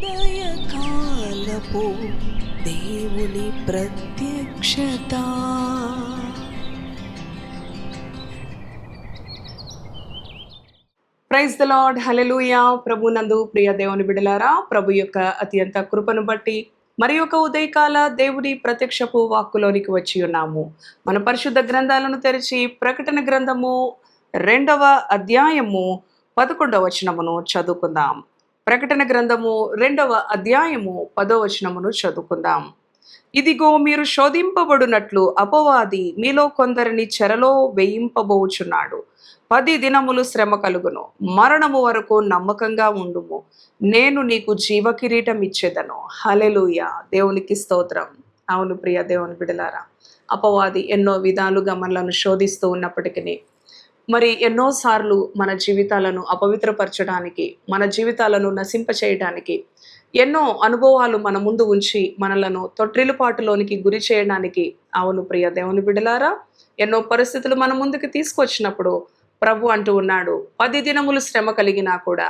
ఉదయకాలపు దేవుని ప్రత్యక్షత. Praise the Lord. హల్లెలూయా. ప్రభునందు ప్రియ దేవుని బిడ్డలారా, ప్రభు యొక్క అత్యంత కృపను బట్టి మరి ఒక ఉదయకాల దేవుని ప్రత్యక్షపు వాక్కులోనికి వచ్చి ఉన్నాము. మన పరిశుద్ధ గ్రంథాలను తెరిచి ప్రకటన గ్రంథము 2వ అధ్యాయము 11వ వచనమును చదువుకుందాం. ప్రకటన గ్రంథము 2వ అధ్యాయము 10వ వచనమును చదువుకుందాం. ఇదిగో, మీరు శోధింపబడునట్లు అపవాది మీలో కొందరిని చెరలో వేయింపబోచున్నాడు. 10 దినములు శ్రమ కలుగును. మరణము వరకు నమ్మకంగా ఉండుము. నేను నీకు జీవ కిరీటం ఇచ్చేదను. హల్లెలూయా. దేవునికి స్తోత్రం. అవును ప్రియ దేవుని బిడ్డలారా, అపవాది ఎన్నో విధాలుగా మనలను శోధిస్తూ ఉన్నప్పటికీ మరి ఎన్నోసార్లు మన జీవితాలను అపవిత్రపరచడానికి, మన జీవితాలను నశింపచేయడానికి ఎన్నో అనుభవాలు మన ముందు ఉంచి మనలను తొట్టిల్లుపాటులోనికి గురి చేయడానికి, అవును ప్రియ దేవుని బిడ్డలారా, ఎన్నో పరిస్థితులు మన ముందుకు తీసుకొచ్చినప్పుడు ప్రభు అంటూ ఉన్నాడు, 10 దినములు శ్రమ కలిగినా కూడా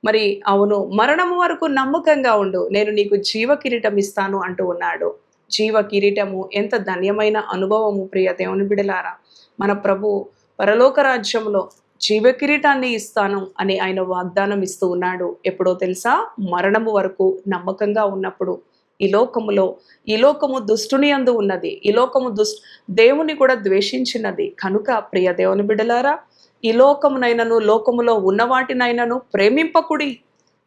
మరి అవును మరణము వరకు నమ్మకంగా ఉండు, నేను నీకు జీవ కిరీటం ఇస్తాను అంటూ ఉన్నాడు. జీవ కిరీటము ఎంత ధన్యమైన అనుభవము ప్రియ దేవుని బిడ్డలారా. మన ప్రభు పరలోక రాజ్యంలో జీవ కిరీటాన్ని ఇస్తాను అని ఆయన వాగ్దానం ఇస్తూ ఉన్నాడు. ఎప్పుడో తెలుసా? మరణము వరకు నమ్మకంగా ఉన్నప్పుడు. ఈ లోకము దుష్టుని యందు ఉన్నది. ఈ లోకము దేవుని కూడా ద్వేషించినది. కనుక ప్రియ దేవుని బిడ్డలారా, ఈ లోకమునైనను లోకములో ఉన్న వాటినైనను ప్రేమింపకుడి.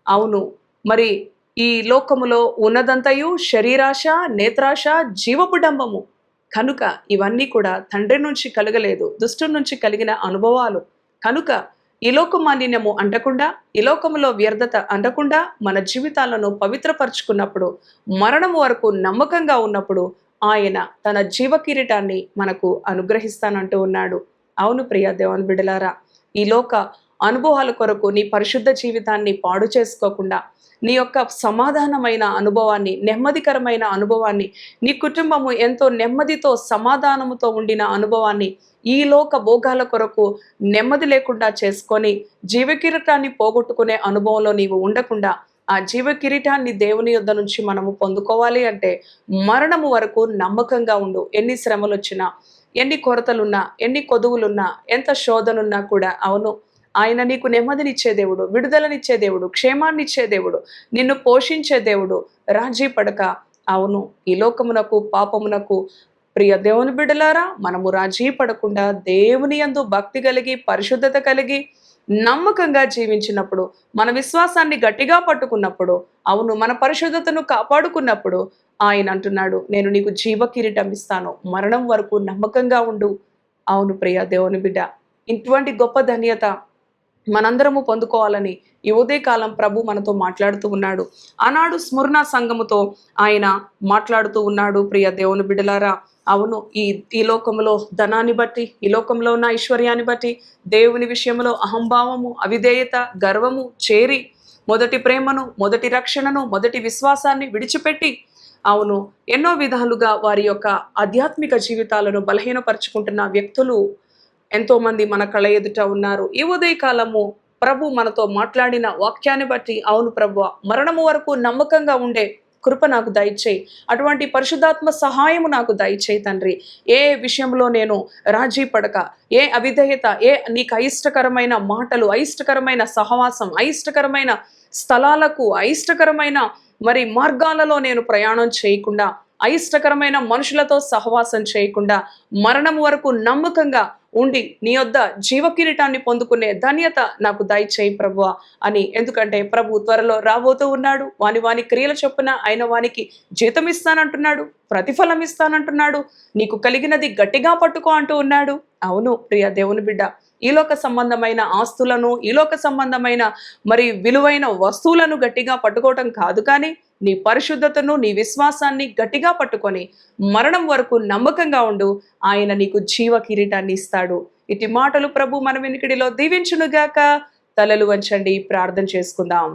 అవును, మరి ఈ లోకములో ఉన్నదంతయు శరీరాశ, నేత్రాశ, జీవపు డంబము. కనుక ఇవన్నీ కూడా తండ్రి నుంచి కలగలేదు, దుష్టుని నుంచి కలిగిన అనుభవాలు. కనుక ఈ లోక మాలిన్యము అంటకుండా, ఈ లోకములో వ్యర్థత అంటకుండా మన జీవితాలను పవిత్రపరుచుకున్నప్పుడు, మరణము వరకు నమ్మకంగా ఉన్నప్పుడు ఆయన తన జీవ కిరీటాన్ని మనకు అనుగ్రహిస్తానంటూ ఉన్నాడు. అవును ప్రియ దేవుని బిడ్డలారా, ఈ లోక అనుభవాల కొరకు నీ పరిశుద్ధ జీవితాన్ని పాడు చేసుకోకుండా, నీ యొక్క సమాధానమైన అనుభవాన్ని, నెమ్మదికరమైన అనుభవాన్ని, నీ కుటుంబము ఎంతో నెమ్మదితో సమాధానముతో ఉండిన అనుభవాన్ని ఈ లోక భోగాల కొరకు నెమ్మది లేకుండా చేసుకొని జీవ కిరీటాన్ని పోగొట్టుకునే అనుభవంలో నీవు ఉండకుండా ఆ జీవ కిరీటాన్ని దేవుని యొద్ద నుంచి మనము పొందుకోవాలి అంటే మరణము వరకు నమ్మకంగా ఉండు. ఎన్ని శ్రమలు వచ్చినా, ఎన్ని కొరతలున్నా, ఎన్ని కొదువులున్నా, ఎంత శోధనున్నా కూడా అవును ఆయన నీకు నెమ్మదినిచ్చే దేవుడు, విడుదలనిచ్చే దేవుడు, క్షేమాన్నిచ్చే దేవుడు, నిన్ను పోషించే దేవుడు. రాజీ పడక, అవును ఈ లోకమునకు పాపమునకు ప్రియ దేవుని బిడ్డలారా, మనము రాజీ పడకుండా దేవుని యందు భక్తి కలిగి, పరిశుద్ధత కలిగి, నమ్మకంగా జీవించినప్పుడు, మన విశ్వాసాన్ని గట్టిగా పట్టుకున్నప్పుడు, అవును మన పరిశుద్ధతను కాపాడుకున్నప్పుడు ఆయన అంటున్నాడు, నేను నీకు జీవ కిరీటం ఇస్తాను, మరణం వరకు నమ్మకంగా ఉండు. అవును ప్రియ దేవుని బిడ్డ, ఇటువంటి గొప్ప ధన్యత మనందరము పొందుకోవాలని ఈ ఉదయకాలం ప్రభు మనతో మాట్లాడుతూ ఉన్నాడు. ఆనాడు స్మరణ సంఘముతో ఆయన మాట్లాడుతూ ఉన్నాడు. ప్రియ దేవుని బిడ్డలారా, అవును ఈ లోకంలో ధనాన్ని బట్టి, ఈ లోకంలో ఉన్న ఐశ్వర్యాన్ని బట్టి, దేవుని విషయంలో అహంభావము, అవిధేయత, గర్వము చేరి మొదటి ప్రేమను, మొదటి రక్షణను, మొదటి విశ్వాసాన్ని విడిచిపెట్టి అవును ఎన్నో విధాలుగా వారి యొక్క ఆధ్యాత్మిక జీవితాలను బలహీనపరుచుకుంటున్న వ్యక్తులు ఎంతోమంది మన కళ్ళ ఎదుట ఉన్నారు. ఈ ఉదయకాలము ప్రభు మనతో మాట్లాడిన వాక్యాన్ని బట్టి, అవును ప్రభు మరణము వరకు నమ్మకంగా ఉండే కృప నాకు దయచేయి, అటువంటి పరిశుద్ధాత్మ సహాయము నాకు దయచేయి తండ్రి. ఏ విషయంలో నేను రాజీ పడక, ఏ అవిధేయత, ఏ నీకు అయిష్టకరమైన మాటలు, అయిష్టకరమైన సహవాసం, అయిష్టకరమైన స్థలాలకు, అయిష్టకరమైన మరి మార్గాలలో నేను ప్రయాణం చేయకుండా, అయిష్టకరమైన మనుషులతో సహవాసం చేయకుండా, మరణం వరకు నమ్మకంగా ఉండి నీ యొద్ద జీవ కిరీటాన్ని పొందుకునే ధన్యత నాకు దయచేయి ప్రభువా అని. ఎందుకంటే ప్రభు త్వరలో రాబోతూ ఉన్నాడు. వాని క్రియల చొప్పున ఆయన వానికి జీతం ఇస్తానంటున్నాడు, ప్రతిఫలం ఇస్తానంటున్నాడు, నీకు కలిగినది గట్టిగా పట్టుకో అంటూ ఉన్నాడు. అవును ప్రియ దేవుని బిడ్డ, ఈలోక సంబంధమైన ఆస్తులను, ఈలోక సంబంధమైన మరి విలువైన వస్తువులను గట్టిగా పట్టుకోవటం కాదు, కానీ నీ పరిశుద్ధతను, నీ విశ్వాసాన్ని గట్టిగా పట్టుకొని మరణం వరకు నమ్మకంగా ఉండు. ఆయన నీకు జీవ కిరీటాన్ని ఇస్తాడు. ఇటు మాటలు ప్రభు మన వెనుకడిలో దీవించునుగాక. తలలు వంచండి, ప్రార్థన చేసుకుందాం.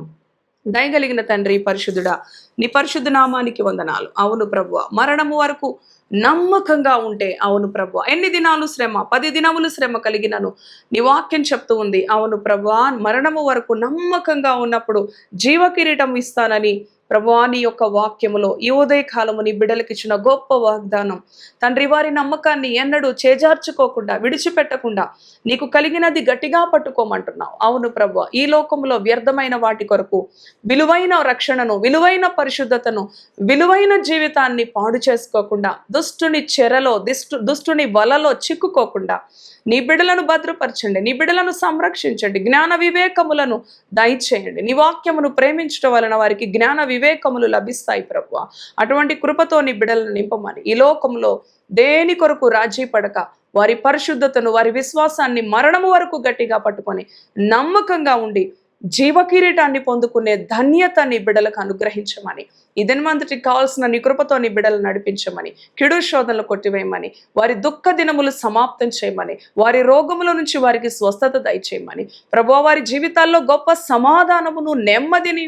దయగలిగిన తండ్రి, పరిశుద్ధుడా, నీ పరిశుద్ధ నామానికి వందనాలు. అవును ప్రభువా, మరణము వరకు నమ్మకంగా ఉంటే, అవును ప్రభువా, ఎన్ని దినాలు శ్రమ, 10 దినములు శ్రమ కలిగినను నీ వాక్యం చెప్తూ ఉంది. అవును ప్రభువా, మరణము వరకు నమ్మకంగా ఉన్నప్పుడు జీవ కిరీటం ఇస్తానని ప్రభువా నీ యొక్క వాక్యములో ఈ ఉదయ కాలము నీ బిడ్డలకు ఇచ్చిన గొప్ప వాగ్దానం తండ్రి, వారి నమ్మకాన్ని ఎన్నడూ చేజార్చుకోకుండా విడిచిపెట్టకుండా నీకు కలిగినది గట్టిగా పట్టుకోమంటున్నావు. అవును ప్రభువా, ఈ లోకంలో వ్యర్థమైన వాటి కొరకు విలువైన రక్షణను, విలువైన పరిశుద్ధతను, విలువైన జీవితాన్ని పాడు చేసుకోకుండా, దుష్టుని చెరలో దుష్టుని వలలో చిక్కుకోకుండా నీ బిడ్డలను భద్రపరచండి, నీ బిడ్డలను సంరక్షించండి, జ్ఞాన వివేకములను దయచేయండి. నీ వాక్యమును ప్రేమించడం వలన వారికి జ్ఞాన వివేకములు లభిస్తాయి ప్రభువా. అటువంటి కృపతో నీ బిడ్డలను నింపమని, ఈ లోకంలో దేని కొరకు రాజీ పడక వారి పరిశుద్ధతను, వారి విశ్వాసాన్ని మరణము వరకు గట్టిగా పట్టుకొని నమ్మకంగా ఉండి జీవకిరీటాన్ని పొందుకునే ధన్యత నీ బిడ్డలకు అనుగ్రహించమని, ఇదనమంతటికి కావాల్సిన నీ కృపతో నీ బిడ్డలు నడిపించమని, కిడు శోధనలు కొట్టివేయమని, వారి దుఃఖ దినములు సమాప్తం చేయమని, వారి రోగముల నుంచి వారికి స్వస్థత దయచేయమని, ప్రభువా వారి జీవితాల్లో గొప్ప సమాధానమును, నెమ్మదిని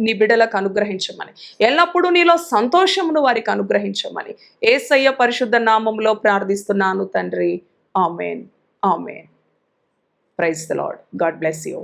నీ బిడ్డలకు అనుగ్రహించమని, ఎల్లప్పుడూ నీలో సంతోషమును వారికి అనుగ్రహించమని యేసయ్య పరిశుద్ధ నామములో ప్రార్థిస్తున్నాను తండ్రి. Amen, amen. Praise the Lord. God bless you.